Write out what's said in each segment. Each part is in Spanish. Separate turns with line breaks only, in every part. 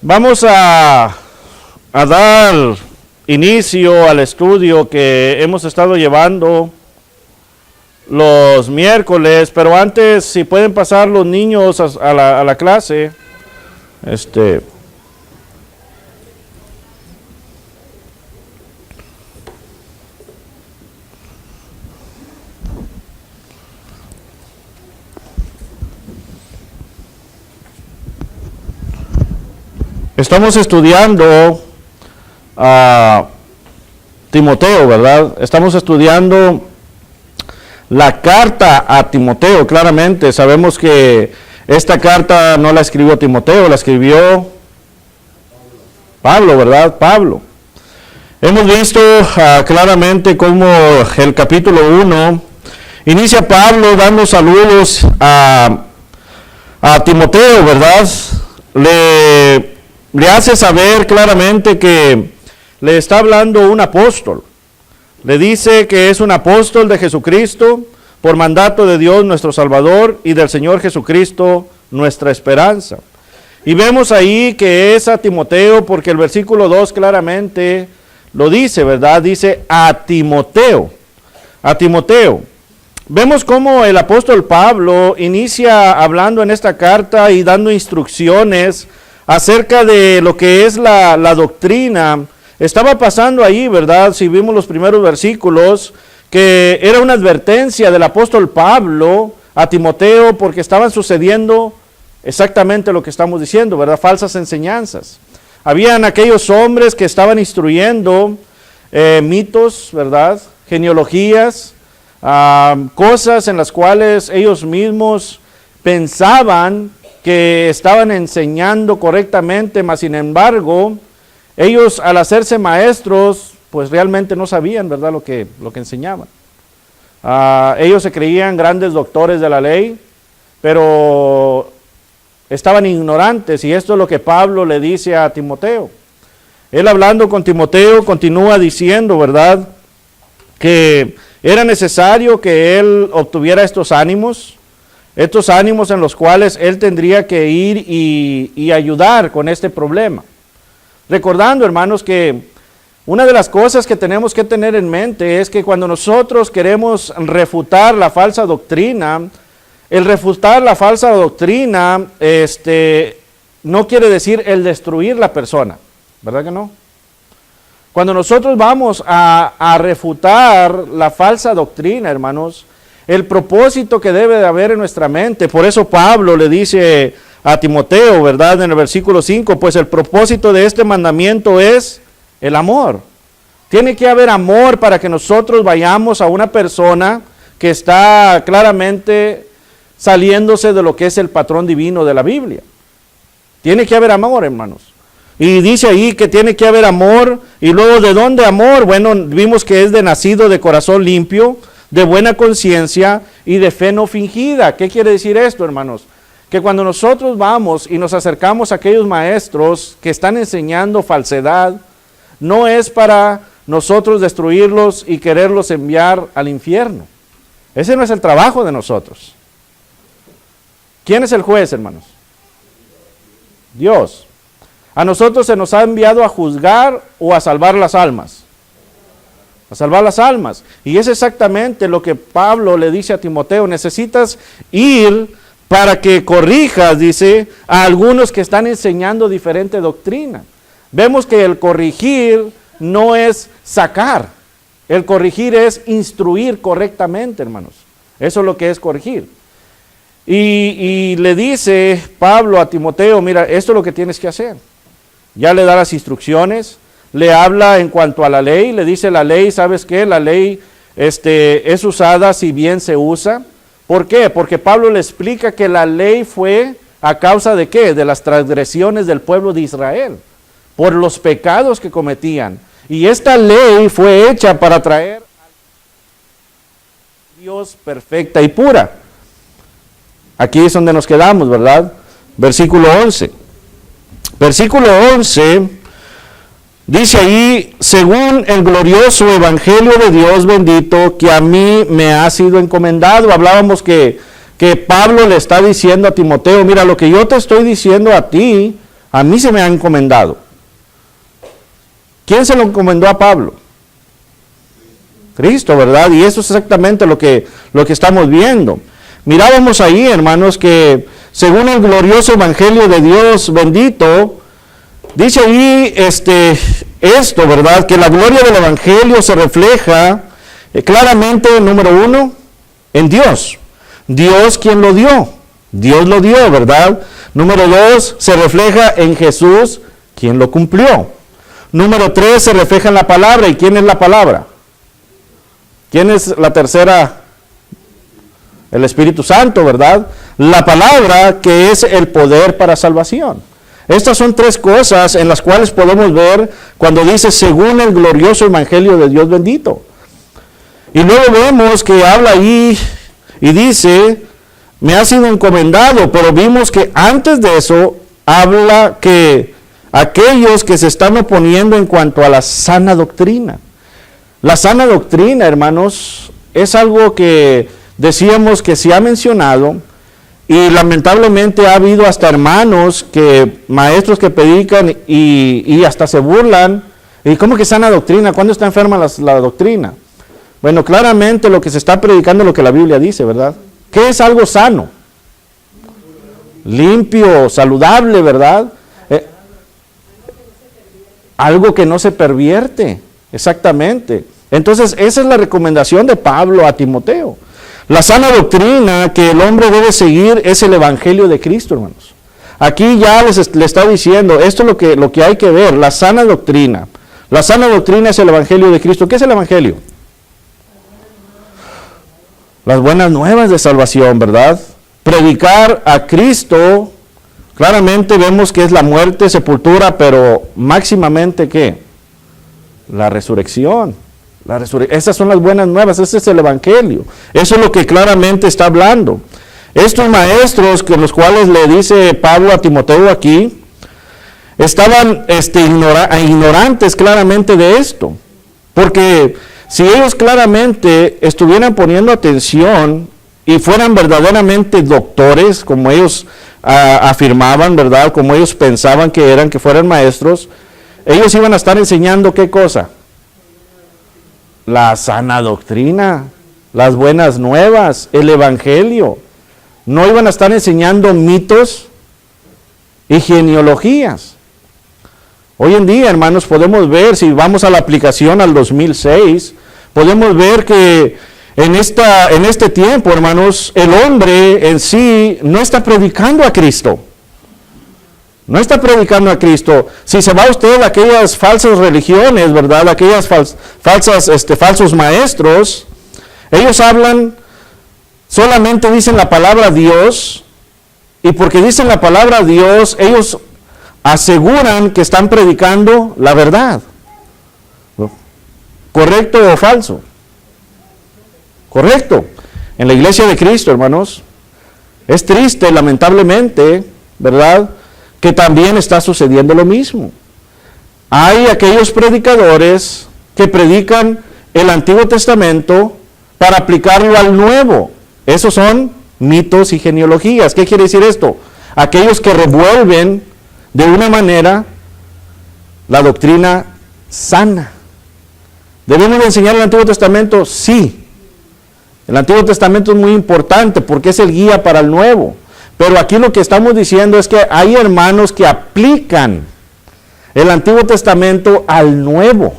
Vamos a dar inicio al estudio que hemos estado llevando los miércoles, pero antes, si pueden pasar los niños a la clase, estamos estudiando a Timoteo, ¿verdad? Estamos estudiando la carta a Timoteo. Claramente sabemos que esta carta no la escribió Timoteo, la escribió Pablo, ¿verdad? Pablo. Hemos visto claramente cómo el capítulo 1 inicia Pablo dando saludos a Timoteo, ¿verdad? Le hace saber claramente que le está hablando un apóstol. Le dice que es un apóstol de Jesucristo por mandato de Dios nuestro Salvador y del Señor Jesucristo nuestra esperanza. Y vemos ahí que es a Timoteo porque el versículo 2 claramente lo dice, ¿verdad? Dice a Timoteo. A Timoteo. Vemos cómo el apóstol Pablo inicia hablando en esta carta y dando instrucciones acerca de lo que es la doctrina. Estaba pasando ahí, ¿verdad? Si vimos los primeros versículos, que era una advertencia del apóstol Pablo a Timoteo porque estaban sucediendo exactamente lo que estamos diciendo, ¿verdad? Falsas enseñanzas. Habían aquellos hombres que estaban instruyendo mitos, ¿verdad? Genealogías, cosas en las cuales ellos mismos pensaban que estaban enseñando correctamente, mas sin embargo, ellos al hacerse maestros, pues realmente no sabían, ¿verdad?, lo que enseñaban. Ellos se creían grandes doctores de la ley, pero estaban ignorantes, y esto es lo que Pablo le dice a Timoteo. Él hablando con Timoteo continúa diciendo, ¿verdad?, que era necesario que él obtuviera estos ánimos en los cuales él tendría que ir y ayudar con este problema. Recordando, hermanos, que una de las cosas que tenemos que tener en mente es que cuando nosotros queremos refutar la falsa doctrina, el refutar la falsa doctrina no quiere decir el destruir la persona, ¿verdad que no? Cuando nosotros vamos a refutar la falsa doctrina, hermanos, el propósito que debe de haber en nuestra mente, por eso Pablo le dice a Timoteo, ¿verdad? En el versículo 5, pues el propósito de este mandamiento es el amor. Tiene que haber amor para que nosotros vayamos a una persona que está claramente saliéndose de lo que es el patrón divino de la Biblia. Tiene que haber amor, hermanos. Y dice ahí que tiene que haber amor, y luego ¿de dónde amor? Bueno, vimos que es de nacido de corazón limpio, de buena conciencia y de fe no fingida. ¿Qué quiere decir esto, hermanos? Que cuando nosotros vamos y nos acercamos a aquellos maestros que están enseñando falsedad, no es para nosotros destruirlos y quererlos enviar al infierno. Ese no es el trabajo de nosotros. ¿Quién es el juez, hermanos? Dios. A nosotros se nos ha enviado a juzgar o a salvar las almas. A salvar las almas. Y es exactamente lo que Pablo le dice a Timoteo. Necesitas ir para que corrijas, dice, a algunos que están enseñando diferente doctrina. Vemos que el corregir no es sacar. El corregir es instruir correctamente, hermanos. Eso es lo que es corregir. Y le dice Pablo a Timoteo, mira, esto es lo que tienes que hacer. Ya le da las instrucciones, le habla en cuanto a la ley, le dice la ley, ¿sabes qué? La ley es usada si bien se usa. ¿Por qué? Porque Pablo le explica que la ley fue a causa de ¿qué? De las transgresiones del pueblo de Israel, por los pecados que cometían. Y esta ley fue hecha para traer a Dios perfecta y pura. Aquí es donde nos quedamos, ¿verdad? Versículo 11. Versículo 11 dice ahí, según el glorioso evangelio de Dios bendito que a mí me ha sido encomendado. Hablábamos que Pablo le está diciendo a Timoteo, mira, lo que yo te estoy diciendo a ti, A mí se me ha encomendado. ¿Quién se lo encomendó a Pablo? Cristo, ¿verdad? Y eso es exactamente lo que estamos viendo. Mirábamos ahí, hermanos, que según el glorioso evangelio de Dios bendito, dice ahí esto, ¿verdad? Que la gloria del evangelio se refleja claramente, número uno, en Dios. Dios quien lo dio. Dios lo dio, ¿verdad? Número dos, se refleja en Jesús quien lo cumplió. Número tres, se refleja en la palabra. ¿Y quién es la palabra? ¿Quién es la tercera? El Espíritu Santo, ¿verdad? La palabra que es el poder para salvación. Estas son tres cosas en las cuales podemos ver cuando dice según el glorioso evangelio de Dios bendito. Y luego vemos que habla ahí y dice, me ha sido encomendado, pero vimos que antes de eso habla que aquellos que se están oponiendo en cuanto a la sana doctrina. La sana doctrina, hermanos, es algo que decíamos que se ha mencionado y lamentablemente ha habido hasta hermanos, maestros que predican y hasta se burlan. ¿Y cómo que sana doctrina? ¿Cuándo está enferma la doctrina? Bueno, claramente lo que se está predicando es lo que la Biblia dice, ¿verdad? ¿Qué es algo sano? Limpio, saludable, ¿verdad? Algo que no se pervierte, exactamente. Entonces, esa es la recomendación de Pablo a Timoteo. La sana doctrina que el hombre debe seguir es el evangelio de Cristo, hermanos. Aquí ya le está diciendo, esto es lo que hay que ver, la sana doctrina. La sana doctrina es el evangelio de Cristo. ¿Qué es el evangelio? Las buenas nuevas de salvación, ¿verdad? Predicar a Cristo, claramente vemos que es la muerte, sepultura, pero máximamente ¿qué? La resurrección. Esas son las buenas nuevas, ese es el evangelio. Eso es lo que claramente está hablando. Estos maestros con los cuales le dice Pablo a Timoteo aquí, estaban ignorantes claramente de esto. Porque si ellos claramente estuvieran poniendo atención y fueran verdaderamente doctores, como ellos afirmaban, ¿verdad? Como ellos pensaban que fueran maestros, ellos iban a estar enseñando ¿qué cosa? La sana doctrina, las buenas nuevas, el evangelio. No iban a estar enseñando mitos y genealogías. Hoy en día, hermanos, podemos ver, si vamos a la aplicación al 2006, podemos ver que en este tiempo, hermanos, el hombre en sí no está predicando a Cristo. No está predicando a Cristo. Si se va usted a aquellas falsas religiones, ¿verdad? Aquellas falsos maestros, ellos hablan, solamente dicen la palabra Dios, y porque dicen la palabra Dios, ellos aseguran que están predicando la verdad. ¿Correcto o falso? Correcto. En la iglesia de Cristo, hermanos, es triste, lamentablemente, ¿verdad?, que también está sucediendo lo mismo. Hay aquellos predicadores que predican el Antiguo Testamento para aplicarlo al Nuevo. Esos son mitos y genealogías. ¿Qué quiere decir esto? Aquellos que revuelven de una manera la doctrina sana. ¿Debemos de enseñar el Antiguo Testamento? Sí. El Antiguo Testamento es muy importante porque es el guía para el Nuevo. Pero aquí lo que estamos diciendo es que hay hermanos que aplican el Antiguo Testamento al Nuevo.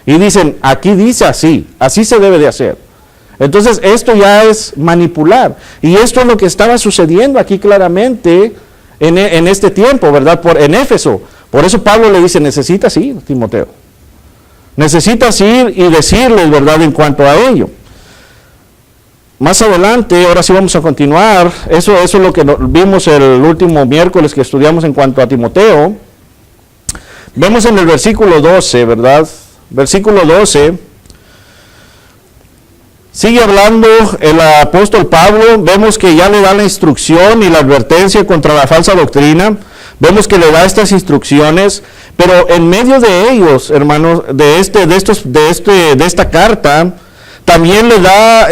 Y dicen, aquí dice así se debe de hacer. Entonces esto ya es manipular. Y esto es lo que estaba sucediendo aquí claramente en este tiempo, ¿verdad? En Éfeso. Por eso Pablo le dice, necesitas ir, Timoteo. Necesitas ir y decirles, ¿verdad?, en cuanto a ello. Más adelante, ahora sí vamos a continuar, eso es lo que vimos el último miércoles que estudiamos en cuanto a Timoteo. Vemos en el versículo 12, ¿verdad? Versículo 12, sigue hablando el apóstol Pablo, vemos que ya le da la instrucción y la advertencia contra la falsa doctrina, vemos que le da estas instrucciones, pero en medio de ellos, hermanos, de esta carta, también le da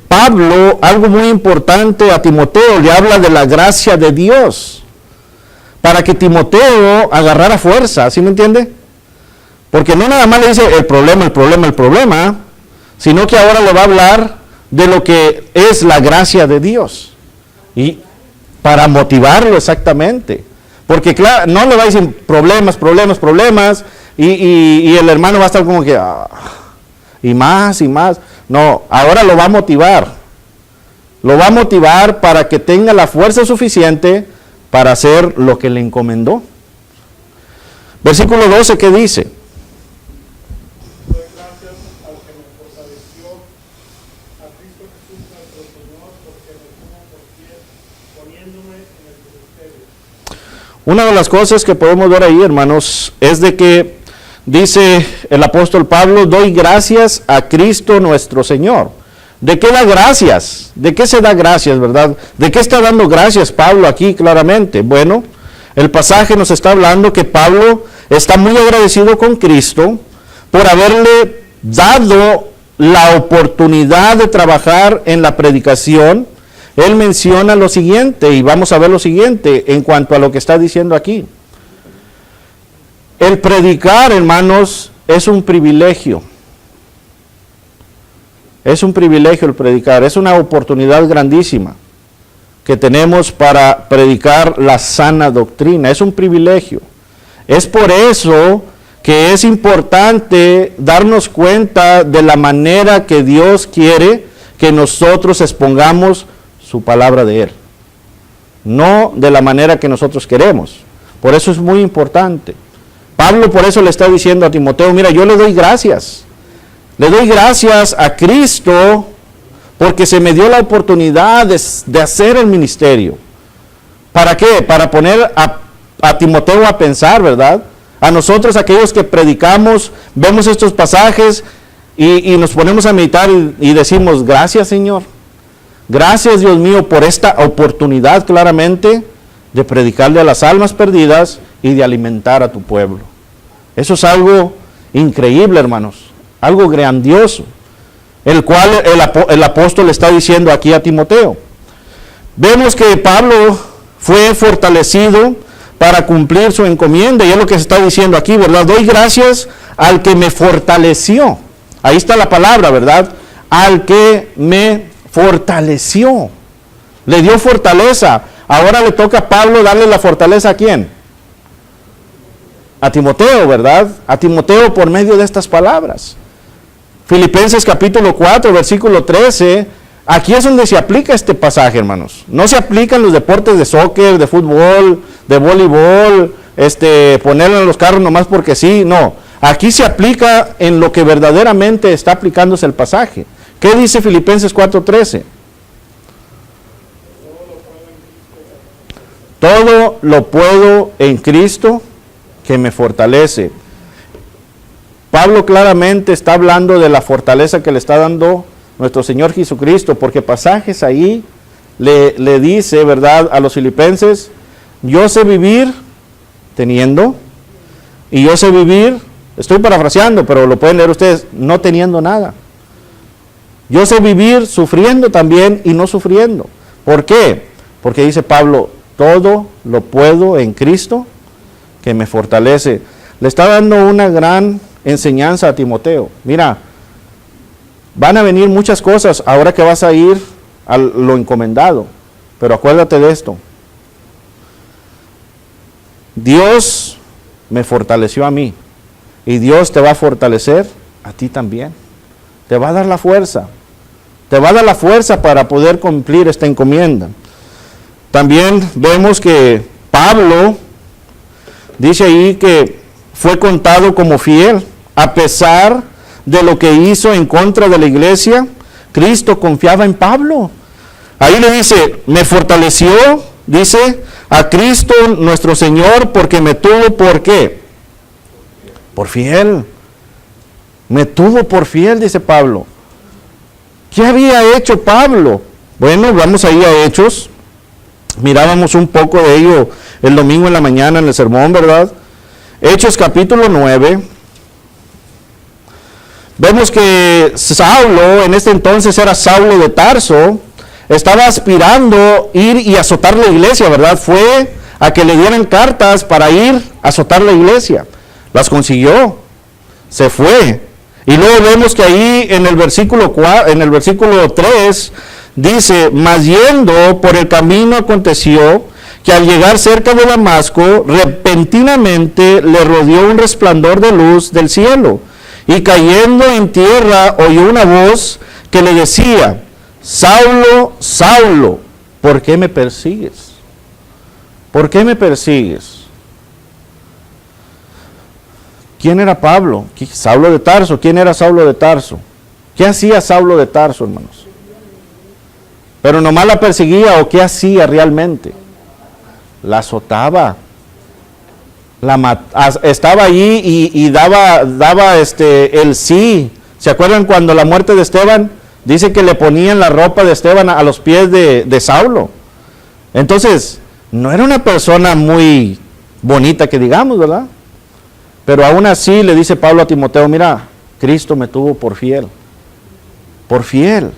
Pablo algo muy importante a Timoteo, le habla de la gracia de Dios. para que Timoteo agarrara fuerza, ¿sí me entiende? Porque no nada más le dice el problema, sino que ahora le va a hablar de lo que es la gracia de Dios. Y para motivarlo exactamente. Porque claro, no le va a decir problemas, y el hermano va a estar como que, y más. No, ahora lo va a motivar. Lo va a motivar para que tenga la fuerza suficiente para hacer lo que le encomendó. Versículo 12, ¿qué dice?
Doy gracias al que me fortaleció, a Cristo Jesús nuestro Señor, porque me tuvo por fiel, poniéndome en el ministerio.
Una de las cosas que podemos ver ahí, hermanos, es de que dice el apóstol Pablo, doy gracias a Cristo nuestro Señor. ¿De qué da gracias? ¿De qué se da gracias, verdad? ¿De qué está dando gracias Pablo aquí claramente? Bueno, el pasaje nos está hablando que Pablo está muy agradecido con Cristo por haberle dado la oportunidad de trabajar en la predicación. Él menciona lo siguiente, y vamos a ver lo siguiente en cuanto a lo que está diciendo aquí. El predicar, hermanos, es un privilegio. Es un privilegio el predicar, es una oportunidad grandísima que tenemos para predicar la sana doctrina, es un privilegio. Es por eso que es importante darnos cuenta de la manera que Dios quiere que nosotros expongamos su palabra de Él, no de la manera que nosotros queremos. Por eso es muy importante. Pablo por eso le está diciendo a Timoteo, mira, yo le doy gracias a Cristo porque se me dio la oportunidad de hacer el ministerio. ¿Para qué? Para poner a Timoteo a pensar, ¿verdad? A nosotros, aquellos que predicamos, vemos estos pasajes y nos ponemos a meditar y decimos, gracias Señor, gracias Dios mío por esta oportunidad claramente de predicarle a las almas perdidas y de alimentar a tu pueblo. Eso es algo increíble, hermanos, algo grandioso, el cual el apóstol está diciendo aquí a Timoteo. Vemos que Pablo fue fortalecido para cumplir su encomienda, y es lo que se está diciendo aquí, ¿verdad? Doy gracias al que me fortaleció. Ahí está la palabra, ¿verdad? Al que me fortaleció. Le dio fortaleza. Ahora le toca a Pablo darle la fortaleza ¿a quién? A Timoteo, ¿verdad? A Timoteo por medio de estas palabras. Filipenses capítulo 4, versículo 13, aquí es donde se aplica este pasaje, hermanos. No se aplica en los deportes de soccer, de fútbol, de voleibol, ponerlo en los carros nomás porque sí, no. Aquí se aplica en lo que verdaderamente está aplicándose el pasaje. ¿Qué dice Filipenses 4:13? Todo lo puedo en Cristo que me fortalece. Pablo claramente está hablando de la fortaleza que le está dando nuestro Señor Jesucristo, porque pasajes ahí le dice, ¿verdad?, a los filipenses, yo sé vivir teniendo, y yo sé vivir, estoy parafraseando, pero lo pueden leer ustedes, no teniendo nada. Yo sé vivir sufriendo también y no sufriendo. ¿Por qué? Porque dice Pablo, todo lo puedo en Cristo que me fortalece. Le está dando una gran enseñanza a Timoteo. Mira, van a venir muchas cosas ahora que vas a ir a lo encomendado, pero acuérdate de esto. Dios me fortaleció a mí y Dios te va a fortalecer a ti también. Te va a dar la fuerza. Te va a dar la fuerza para poder cumplir esta encomienda. También vemos que Pablo dice ahí que fue contado como fiel. A pesar de lo que hizo en contra de la iglesia, Cristo confiaba en Pablo. Ahí le dice, me fortaleció, dice, a Cristo nuestro Señor, porque me tuvo, ¿por qué? Por fiel. Me tuvo por fiel, dice Pablo. ¿Qué había hecho Pablo? Bueno, vamos ahí a Hechos. Mirábamos un poco de ello el domingo en la mañana en el sermón, ¿verdad? Hechos capítulo 9. Vemos que Saulo, en este entonces era Saulo de Tarso, estaba aspirando ir y azotar la iglesia, ¿verdad? Fue a que le dieran cartas para ir a azotar la iglesia. Las consiguió, se fue. Y luego vemos que ahí en el versículo 3 dice, mas yendo por el camino aconteció que al llegar cerca de Damasco, repentinamente le rodeó un resplandor de luz del cielo, y cayendo en tierra oyó una voz que le decía, Saulo, Saulo, ¿por qué me persigues? ¿Por qué me persigues? ¿Quién era Pablo? Saulo de Tarso. ¿Quién era Saulo de Tarso? ¿Qué hacía Saulo de Tarso, hermanos? Pero nomás la perseguía, ¿o qué hacía realmente? La azotaba. Estaba allí y daba el sí. ¿Se acuerdan cuando la muerte de Esteban? Dice que le ponían la ropa de Esteban a los pies de Saulo. Entonces, no era una persona muy bonita que digamos, ¿verdad? Pero aún así le dice Pablo a Timoteo, mira, Cristo me tuvo por fiel. Por fiel.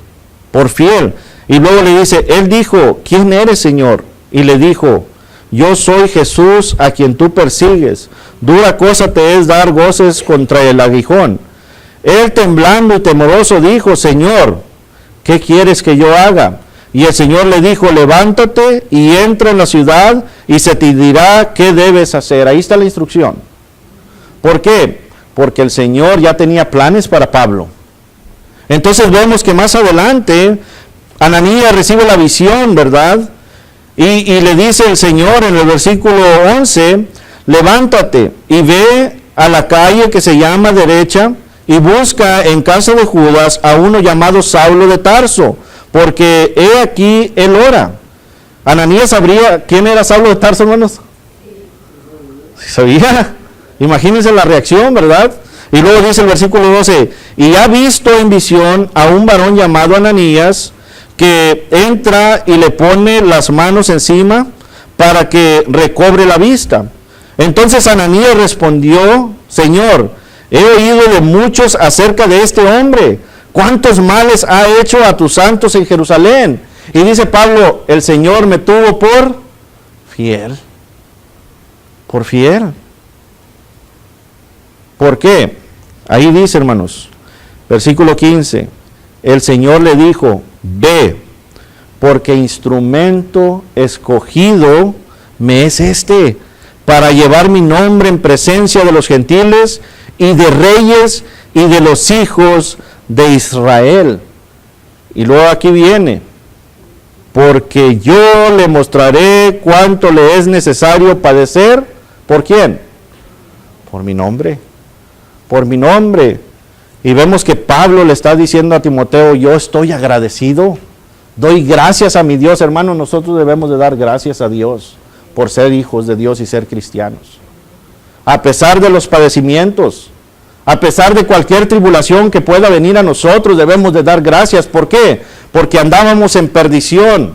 Por fiel. Y luego le dice, él dijo, ¿quién eres, Señor? Y le dijo, yo soy Jesús a quien tú persigues. Dura cosa te es dar goces contra el aguijón. Él temblando y temoroso dijo, Señor, ¿qué quieres que yo haga? Y el Señor le dijo, levántate y entra en la ciudad y se te dirá qué debes hacer. Ahí está la instrucción. ¿Por qué? Porque el Señor ya tenía planes para Pablo. Entonces vemos que más adelante Ananías recibe la visión, ¿verdad? Y le dice el Señor en el versículo 11, levántate y ve a la calle que se llama derecha y busca en casa de Judas a uno llamado Saulo de Tarso, porque he aquí él ora. Ananías sabría quién era Saulo de Tarso, hermanos. ¿Sí sabía? Imagínense la reacción, ¿verdad? Y luego dice el versículo 12, y ha visto en visión a un varón llamado Ananías, que entra y le pone las manos encima para que recobre la vista. Entonces Ananías respondió, Señor, he oído de muchos acerca de este hombre, cuántos males ha hecho a tus santos en Jerusalén. Y dice Pablo, el Señor me tuvo por fiel. Por fiel. ¿Por qué? Ahí dice, hermanos, versículo 15, el Señor le dijo, ve, porque instrumento escogido me es este, para llevar mi nombre en presencia de los gentiles y de reyes y de los hijos de Israel. Y luego aquí viene, porque yo le mostraré cuánto le es necesario padecer. ¿Por quién? Por mi nombre. Por mi nombre. Y vemos que Pablo le está diciendo a Timoteo, yo estoy agradecido, doy gracias a mi Dios. Hermano, nosotros debemos de dar gracias a Dios por ser hijos de Dios y ser cristianos. A pesar de los padecimientos, a pesar de cualquier tribulación que pueda venir a nosotros, debemos de dar gracias. ¿Por qué? Porque andábamos en perdición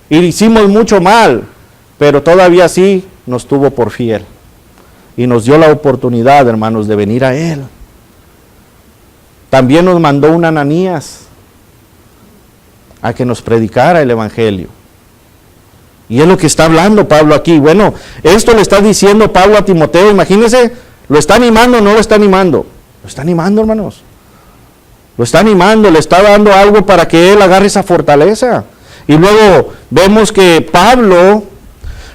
y hicimos mucho mal, pero todavía así nos tuvo por fiel. Y nos dio la oportunidad, hermanos, de venir a Él. También nos mandó un Ananías a que nos predicara el Evangelio. Y es lo que está hablando Pablo aquí. Bueno, esto le está diciendo Pablo a Timoteo. Imagínense, ¿lo está animando o no lo está animando? Lo está animando, hermanos. Lo está animando, le está dando algo para que él agarre esa fortaleza. Y luego vemos que Pablo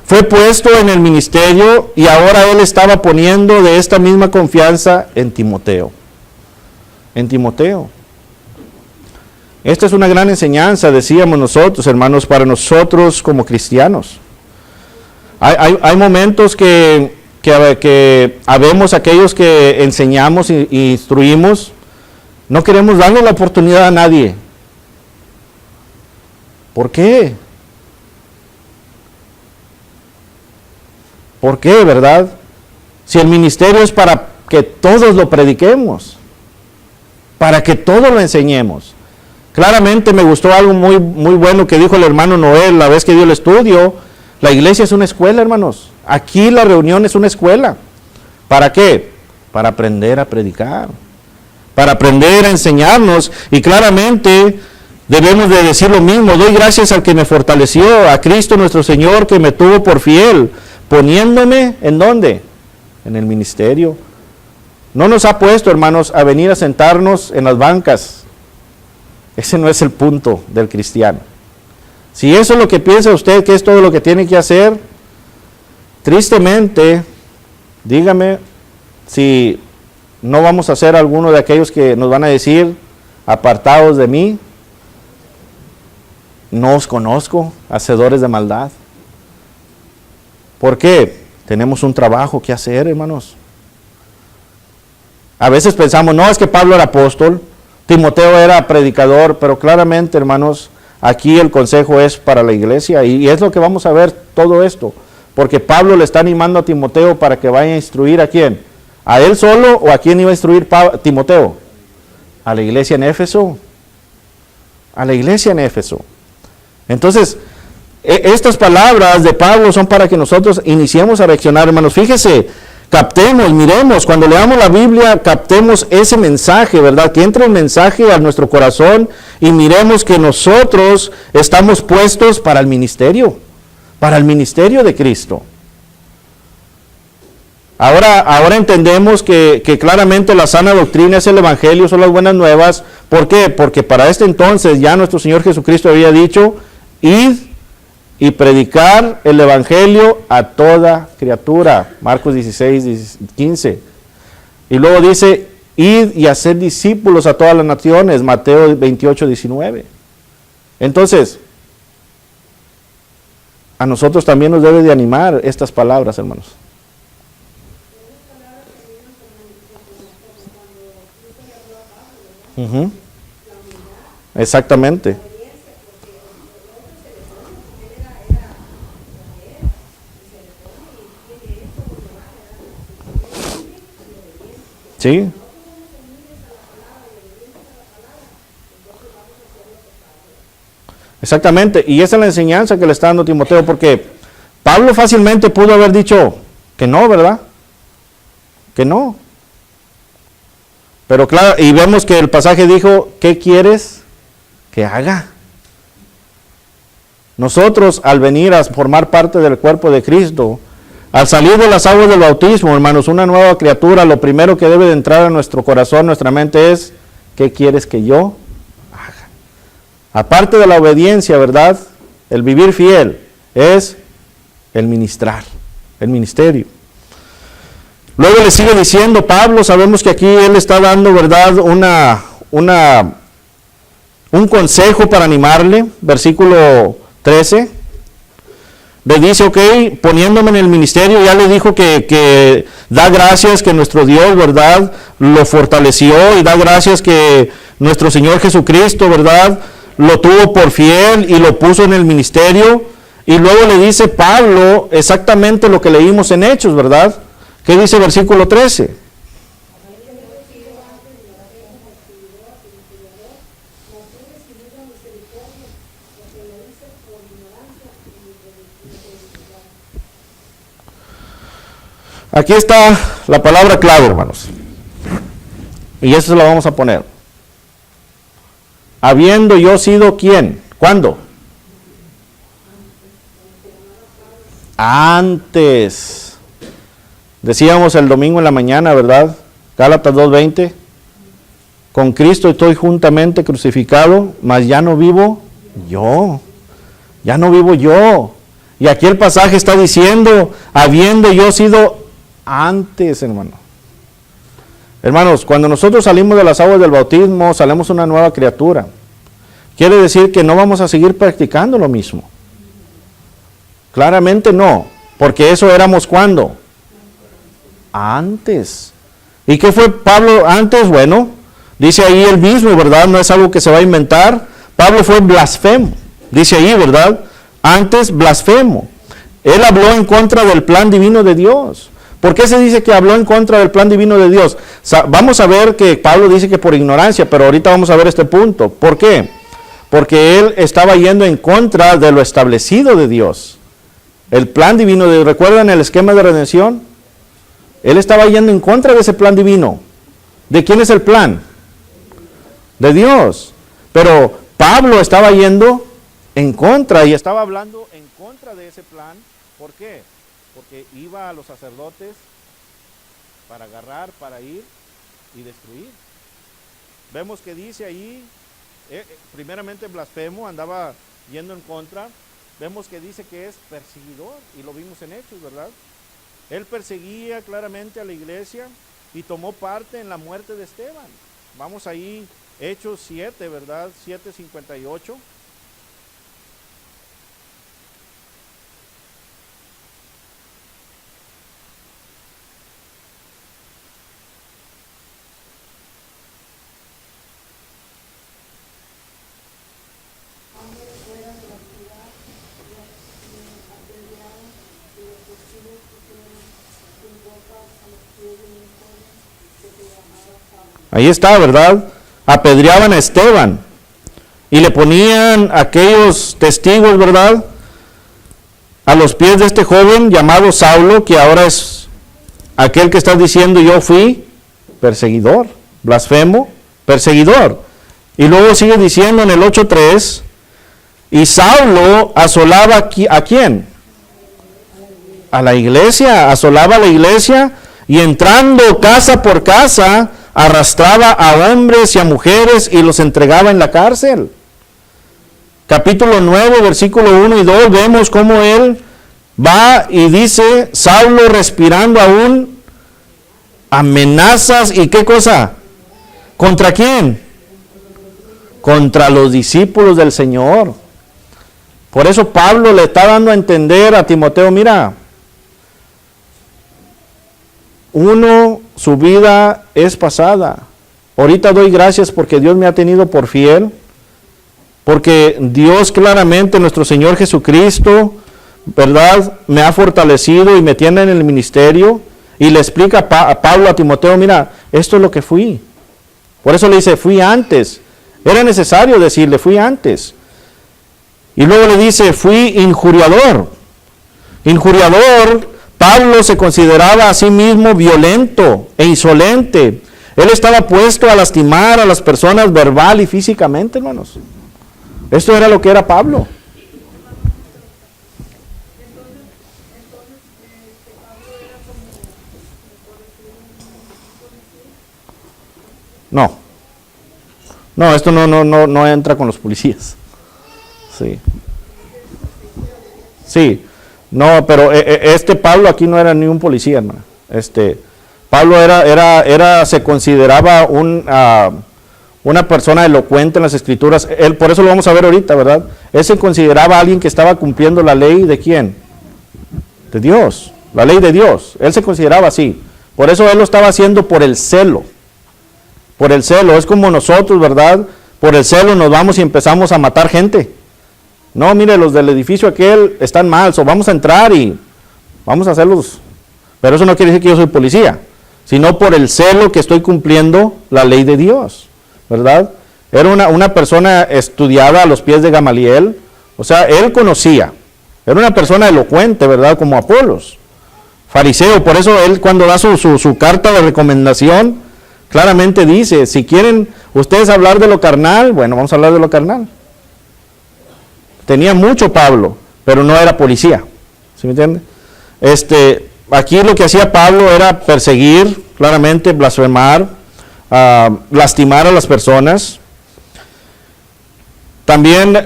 fue puesto en el ministerio y ahora él estaba poniendo de esta misma confianza en Timoteo. En Timoteo. Esta es una gran enseñanza, decíamos nosotros, hermanos, para nosotros como cristianos. Hay momentos que habemos aquellos que enseñamos e instruimos, no queremos darle la oportunidad a nadie. ¿Por qué? ¿Por qué, verdad? Si el ministerio es para que todos lo prediquemos, para que todos lo enseñemos. Claramente me gustó algo muy bueno que dijo el hermano Noel la vez que dio el estudio. La iglesia es una escuela, hermanos. Aquí la reunión es una escuela. ¿Para qué? Para aprender a predicar, para aprender a enseñarnos. Y claramente debemos de decir lo mismo. Doy gracias al que me fortaleció, a Cristo nuestro Señor, que me tuvo por fiel, poniéndome, ¿en dónde? En el ministerio. No nos ha puesto, hermanos, a venir a sentarnos en las bancas. Ese no es el punto del cristiano. Si eso es lo que piensa usted, que es todo lo que tiene que hacer, tristemente, dígame si no vamos a ser alguno de aquellos que nos van a decir, apartados de mí, no os conozco, hacedores de maldad. ¿Por qué? Tenemos un trabajo que hacer, hermanos. A veces pensamos, no, es que Pablo era apóstol, Timoteo era predicador, pero claramente, hermanos, aquí el consejo es para la iglesia y es lo que vamos a ver todo esto, porque Pablo le está animando a Timoteo para que vaya a instruir ¿a quién? ¿A él solo o a quién iba a instruir Timoteo? A la iglesia en Éfeso. A la iglesia en Éfeso. Entonces, estas palabras de Pablo son para que nosotros iniciemos a reaccionar, hermanos. Fíjese, captemos, miremos, cuando leamos la Biblia, captemos ese mensaje, ¿verdad? Que entre el mensaje a nuestro corazón y miremos que nosotros estamos puestos para el ministerio de Cristo. Ahora entendemos que claramente la sana doctrina es el Evangelio, son las buenas nuevas. ¿Por qué? Porque para este entonces ya nuestro Señor Jesucristo había dicho, id y predicar el Evangelio a toda criatura. Marcos 16, 15. Y luego dice, id y hacer discípulos a todas las naciones. Mateo 28, 19. Entonces, a nosotros también nos debe de animar estas palabras, hermanos. Uh-huh. Exactamente. Sí. Exactamente, y esa es la enseñanza que le está dando Timoteo, porque Pablo fácilmente pudo haber dicho que no, ¿verdad? Que no. Pero claro, y vemos que el pasaje dijo, ¿qué quieres que haga? Nosotros, al venir a formar parte del cuerpo de Cristo, al salir de las aguas del bautismo, hermanos, una nueva criatura, lo primero que debe de entrar a nuestro corazón, nuestra mente es, ¿qué quieres que yo haga? Aparte de la obediencia, ¿verdad? El vivir fiel es el ministrar, el ministerio. Luego le sigue diciendo Pablo, sabemos que aquí él está dando, ¿verdad?, un consejo para animarle, versículo 13. Le dice, ok, poniéndome en el ministerio, ya le dijo que da gracias que nuestro Dios, ¿verdad?, lo fortaleció, y da gracias que nuestro Señor Jesucristo, ¿verdad?, lo tuvo por fiel y lo puso en el ministerio. Y luego le dice Pablo exactamente lo que leímos en Hechos, ¿verdad? ¿Qué dice el versículo 13? Aquí está la palabra clave, hermanos. Y eso se la vamos a poner. Habiendo yo sido ¿quién? ¿Cuándo? Antes. Decíamos el domingo en la mañana, ¿verdad? Gálatas 2:20. Con Cristo estoy juntamente crucificado, mas ya no vivo yo. Ya no vivo yo. Y aquí el pasaje está diciendo, habiendo yo sido antes, hermano. Hermanos, cuando nosotros salimos de las aguas del bautismo, salimos una nueva criatura. Quiere decir que no vamos a seguir practicando lo mismo. Claramente no, porque eso éramos ¿cuándo? Antes. ¿Y qué fue Pablo antes? Bueno, dice ahí él mismo, ¿verdad? No es algo que se va a inventar. Pablo fue blasfemo, dice ahí, ¿verdad? Antes blasfemo. Él habló en contra del plan divino de Dios. ¿Por qué se dice que habló en contra del plan divino de Dios? Vamos a ver que Pablo dice que por ignorancia, pero ahorita vamos a ver este punto. ¿Por qué? Porque él estaba yendo en contra de lo establecido de Dios. El plan divino de Dios. ¿Recuerdan el esquema de redención? Él estaba yendo en contra de ese plan divino. ¿De quién es el plan? De Dios. Pero Pablo estaba yendo en contra y estaba hablando en contra de ese plan. ¿Por qué? porque iba a los sacerdotes para agarrar, para ir y destruir. Vemos que dice ahí, primeramente blasfemo, andaba yendo en contra. Vemos que dice que es perseguidor, y lo vimos en Hechos, ¿verdad? Él perseguía claramente a la iglesia y tomó parte en la muerte de Esteban. Vamos ahí, Hechos 7, ¿verdad? 7:58. Ahí está, ¿verdad? Apedreaban a Esteban y le ponían aquellos testigos, ¿verdad?, a los pies de este joven llamado Saulo, que ahora es aquel que está diciendo yo fui perseguidor, blasfemo, perseguidor. Y luego sigue diciendo en el 8:3, y Saulo asolaba ¿a quién? A la iglesia, asolaba a la iglesia, y entrando casa por casa, arrastraba a hombres y a mujeres y los entregaba en la cárcel. Capítulo 9, versículo 1 y 2, vemos cómo él va y dice, Saulo respirando aún amenazas, ¿y qué cosa? ¿Contra quién? Contra los discípulos del Señor. Por eso Pablo le está dando a entender a Timoteo, mira, su vida es pasada. Ahorita doy gracias porque Dios me ha tenido por fiel, porque Dios claramente, nuestro Señor Jesucristo, ¿verdad?, me ha fortalecido y me tiene en el ministerio, y le explica a Pablo a Timoteo, mira, esto es lo que fui. Por eso le dice, fui antes. Era necesario decirle, fui antes. Y luego le dice, fui injuriador. Injuriador. Pablo se consideraba a sí mismo violento e insolente. Él estaba puesto a lastimar a las personas verbal y físicamente, hermanos. Esto era lo que era Pablo. No, esto no entra con los policías. Sí. No, pero este Pablo aquí no era ni un policía, hermano. Pablo se consideraba una persona elocuente en las Escrituras. Él, por eso lo vamos a ver ahorita, ¿verdad? Él se consideraba alguien que estaba cumpliendo la ley de ¿quién? De Dios, la ley de Dios. Él se consideraba así. Por eso él lo estaba haciendo por el celo. Por el celo, es como nosotros, ¿verdad? Por el celo nos vamos y empezamos a matar gente. No, mire, los del edificio aquel están mal, vamos a entrar y vamos a hacerlos. Pero eso no quiere decir que yo soy policía, sino por el celo que estoy cumpliendo la ley de Dios, ¿verdad? Era una persona estudiada a los pies de Gamaliel, o sea, él conocía. Era una persona elocuente, ¿verdad? Como Apolos, fariseo. Por eso él, cuando da su carta de recomendación, claramente dice, si quieren ustedes hablar de lo carnal, bueno, vamos a hablar de lo carnal. Tenía mucho Pablo, pero no era policía. ¿Sí me entiende? Aquí lo que hacía Pablo era perseguir, claramente, blasfemar, lastimar a las personas. También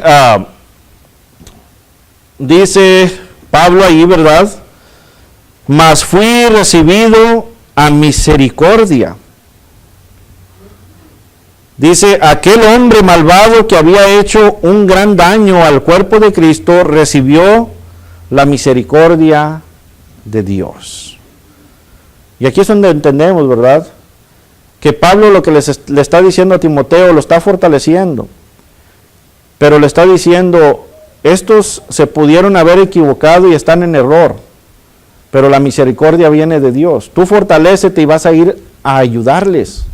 dice Pablo ahí, ¿verdad? Mas fui recibido a misericordia. Dice, aquel hombre malvado que había hecho un gran daño al cuerpo de Cristo recibió la misericordia de Dios. Y aquí es donde entendemos, ¿verdad?, que Pablo lo que le está diciendo a Timoteo lo está fortaleciendo, pero le está diciendo, estos se pudieron haber equivocado y están en error, pero la misericordia viene de Dios. Tú fortalécete y vas a ir a ayudarles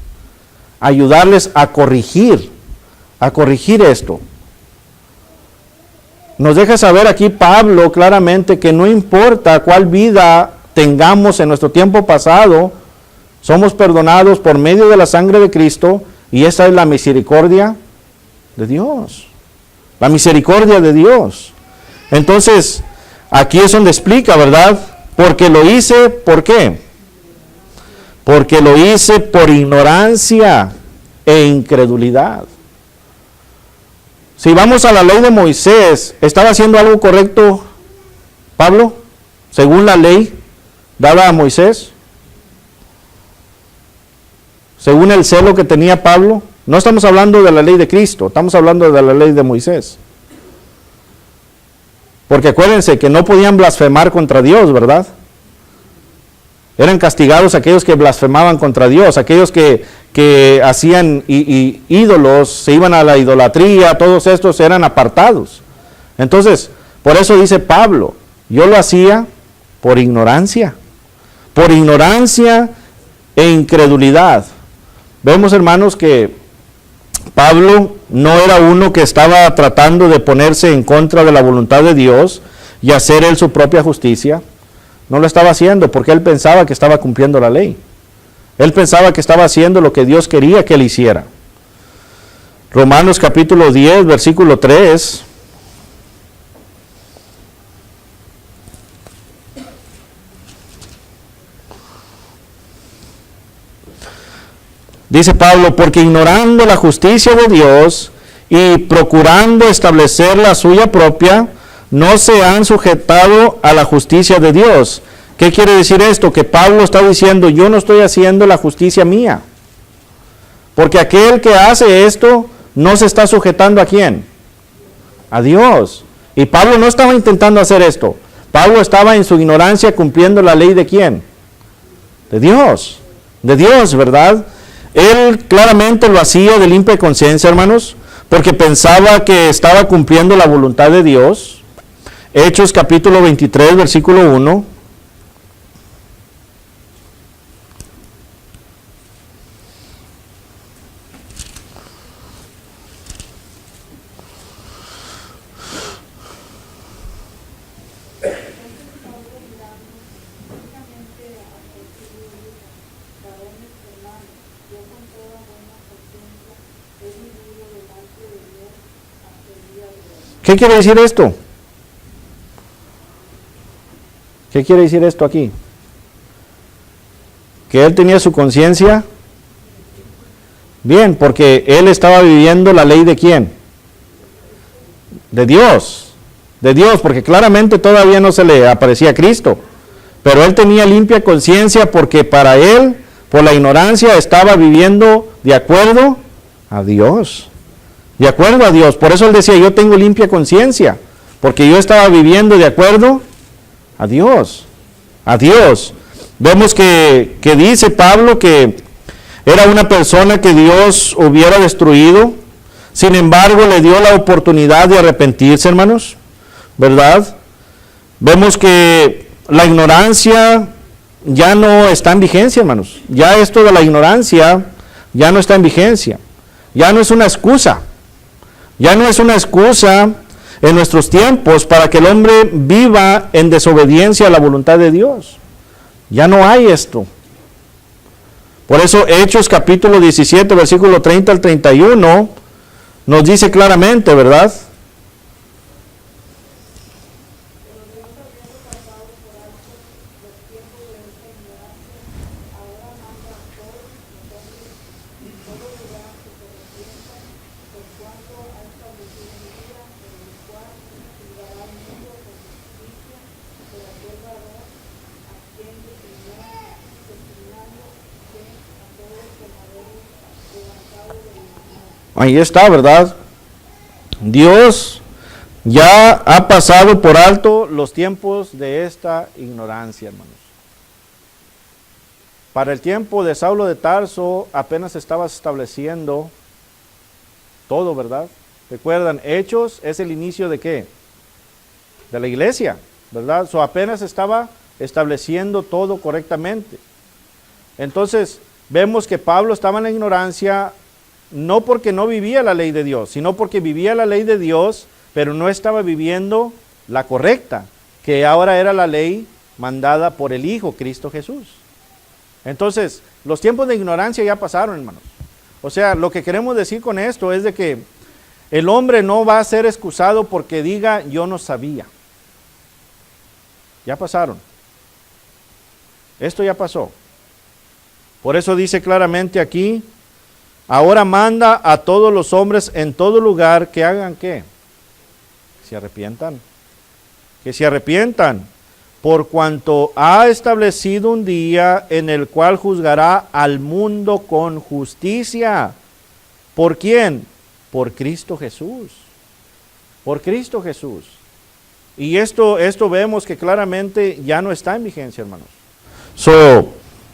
a corregir esto. Nos deja saber aquí Pablo claramente que no importa cuál vida tengamos en nuestro tiempo pasado, somos perdonados por medio de la sangre de Cristo, y esa es la misericordia de Dios. La misericordia de Dios. Entonces, aquí es donde explica, ¿verdad?, Porque lo hice, ¿por qué? Porque lo hice por ignorancia e incredulidad. Si vamos a la ley de Moisés, ¿estaba haciendo algo correcto Pablo, según la ley dada a Moisés? Según el celo que tenía Pablo. No estamos hablando de la ley de Cristo, estamos hablando de la ley de Moisés. Porque acuérdense que no podían blasfemar contra Dios, ¿verdad? Eran castigados aquellos que blasfemaban contra Dios, aquellos que hacían ídolos, se iban a la idolatría, todos estos eran apartados. Entonces, por eso dice Pablo, yo lo hacía por ignorancia e incredulidad. Vemos, hermanos, que Pablo no era uno que estaba tratando de ponerse en contra de la voluntad de Dios y hacer él su propia justicia. No lo estaba haciendo porque él pensaba que estaba cumpliendo la ley. Él pensaba que estaba haciendo lo que Dios quería que él hiciera. Romanos capítulo 10, versículo 3. Dice Pablo, porque ignorando la justicia de Dios y procurando establecer la suya propia, no se han sujetado a la justicia de Dios. ¿Qué quiere decir esto? Que Pablo está diciendo, yo no estoy haciendo la justicia mía. Porque aquel que hace esto no se está sujetando ¿a quién? A Dios. Y Pablo no estaba intentando hacer esto. Pablo estaba en su ignorancia cumpliendo la ley ¿de quién? De Dios. De Dios, ¿verdad? Él claramente lo hacía de limpia conciencia, hermanos, porque pensaba que estaba cumpliendo la voluntad de Dios. Hechos capítulo 23, versículo 1. ¿Qué quiere decir esto? ¿Qué quiere decir esto aquí? Que él tenía su conciencia bien, porque él estaba viviendo la ley ¿de quién? De Dios, porque claramente todavía no se le aparecía a Cristo, pero él tenía limpia conciencia porque para él, por la ignorancia, estaba viviendo de acuerdo a Dios. De acuerdo a Dios. Por eso él decía, yo tengo limpia conciencia, porque yo estaba viviendo de acuerdo a Dios. A Dios. Vemos que dice Pablo que era una persona que Dios hubiera destruido. Sin embargo, le dio la oportunidad de arrepentirse, hermanos. ¿Verdad? Vemos que la ignorancia ya no está en vigencia, hermanos. Ya esto de la ignorancia ya no está en vigencia. Ya no es una excusa. Ya no es una excusa en nuestros tiempos para que el hombre viva en desobediencia a la voluntad de Dios. Ya no hay esto. Por eso Hechos capítulo 17, versículo 30 al 31, nos dice claramente, ¿verdad? Ahí está, ¿verdad? Dios ya ha pasado por alto los tiempos de esta ignorancia, hermanos. Para el tiempo de Saulo de Tarso apenas estaba estableciendo todo, ¿verdad? Recuerdan, Hechos es el inicio ¿de qué? De la iglesia, ¿verdad? Apenas estaba estableciendo todo correctamente. Entonces, vemos que Pablo estaba en la ignorancia, no porque no vivía la ley de Dios, sino porque vivía la ley de Dios, pero no estaba viviendo la correcta, que ahora era la ley mandada por el Hijo, Cristo Jesús. Entonces, los tiempos de ignorancia ya pasaron, hermanos. O sea, lo que queremos decir con esto es de que el hombre no va a ser excusado porque diga, yo no sabía. Ya pasaron. Esto ya pasó. Por eso dice claramente aquí, ahora manda a todos los hombres en todo lugar que hagan ¿qué? Se arrepientan. Que se arrepientan, por cuanto ha establecido un día en el cual juzgará al mundo con justicia. ¿Por quién? Por Cristo Jesús. Por Cristo Jesús. Y esto vemos que claramente ya no está en vigencia, hermanos.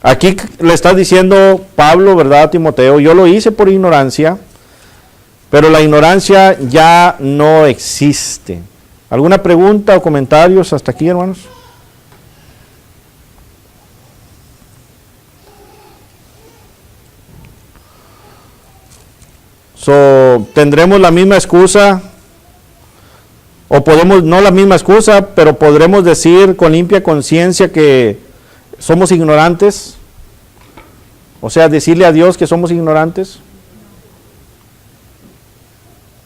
Aquí le está diciendo Pablo, ¿verdad, a Timoteo? Yo lo hice por ignorancia, pero la ignorancia ya no existe. ¿Alguna pregunta o comentarios hasta aquí, hermanos? ¿Tendremos la misma excusa? O podemos, no la misma excusa, pero podremos decir con limpia conciencia que somos ignorantes. O sea, decirle a Dios que somos ignorantes.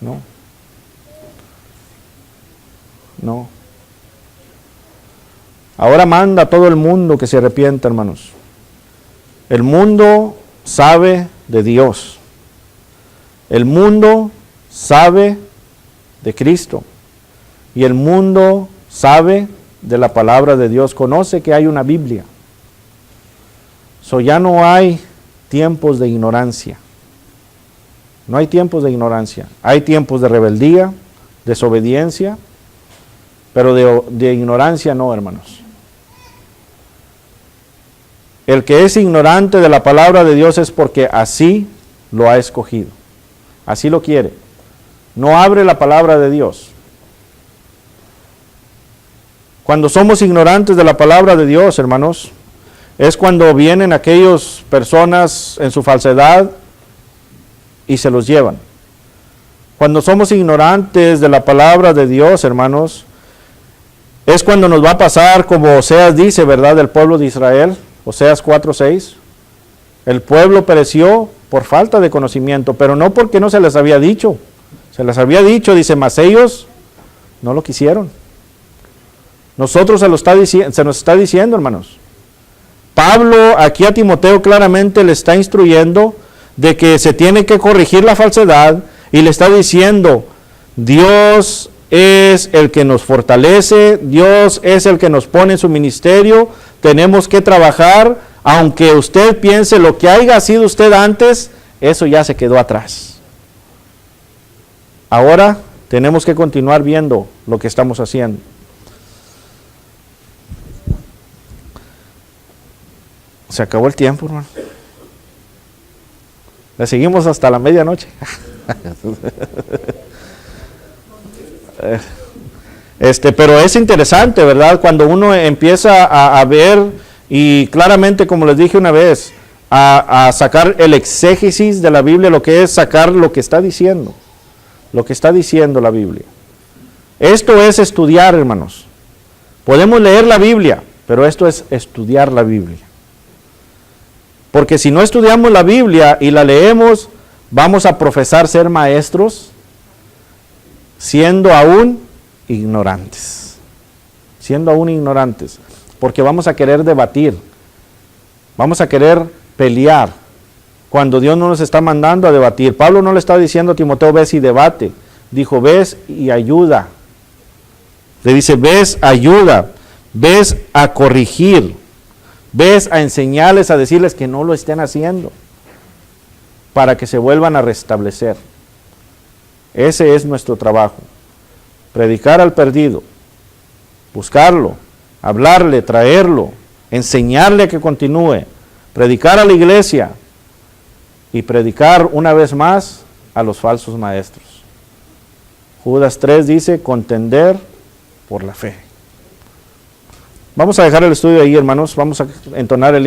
No. No. Ahora manda a todo el mundo que se arrepienta, hermanos. El mundo sabe de Dios. El mundo sabe de Cristo. Y el mundo sabe de la palabra de Dios. Conoce que hay una Biblia. Ya no hay tiempos de ignorancia. No hay tiempos de ignorancia. Hay tiempos de rebeldía, desobediencia, pero de ignorancia no, hermanos. El que es ignorante de la palabra de Dios es porque así lo ha escogido. Así lo quiere. No abre la palabra de Dios. Cuando somos ignorantes de la palabra de Dios, hermanos, es cuando vienen aquellas personas en su falsedad y se los llevan. Cuando somos ignorantes de la palabra de Dios, hermanos, es cuando nos va a pasar como Oseas dice, ¿verdad?, del pueblo de Israel, Oseas 4:6. El pueblo pereció por falta de conocimiento, pero no porque no se les había dicho. Se les había dicho, dice, mas ellos no lo quisieron. Nosotros se nos está diciendo, hermanos. Pablo aquí a Timoteo claramente le está instruyendo de que se tiene que corregir la falsedad y le está diciendo, Dios es el que nos fortalece, Dios es el que nos pone en su ministerio, tenemos que trabajar, aunque usted piense lo que haya sido usted antes, eso ya se quedó atrás. Ahora tenemos que continuar viendo lo que estamos haciendo. Se acabó el tiempo, hermano. Le seguimos hasta la medianoche. Pero es interesante, ¿verdad? Cuando uno empieza a ver y claramente, como les dije una vez, a sacar el exégesis de la Biblia, lo que es sacar lo que está diciendo la Biblia. Esto es estudiar, hermanos. Podemos leer la Biblia, pero esto es estudiar la Biblia. Porque si no estudiamos la Biblia y la leemos, vamos a profesar ser maestros, siendo aún ignorantes. Siendo aún ignorantes. Porque vamos a querer debatir. Vamos a querer pelear. Cuando Dios no nos está mandando a debatir. Pablo no le está diciendo a Timoteo, ves y debate. Dijo, ves y ayuda. Le dice, ves, ayuda. Ves a corregir. Ves a enseñarles, a decirles que no lo estén haciendo. Para que se vuelvan a restablecer. Ese es nuestro trabajo. Predicar al perdido. Buscarlo. Hablarle, traerlo. Enseñarle que continúe. Predicar a la iglesia. Y predicar una vez más a los falsos maestros. Judas 3 dice, contender por la fe. Vamos a dejar el estudio ahí, hermanos. Vamos a entonar el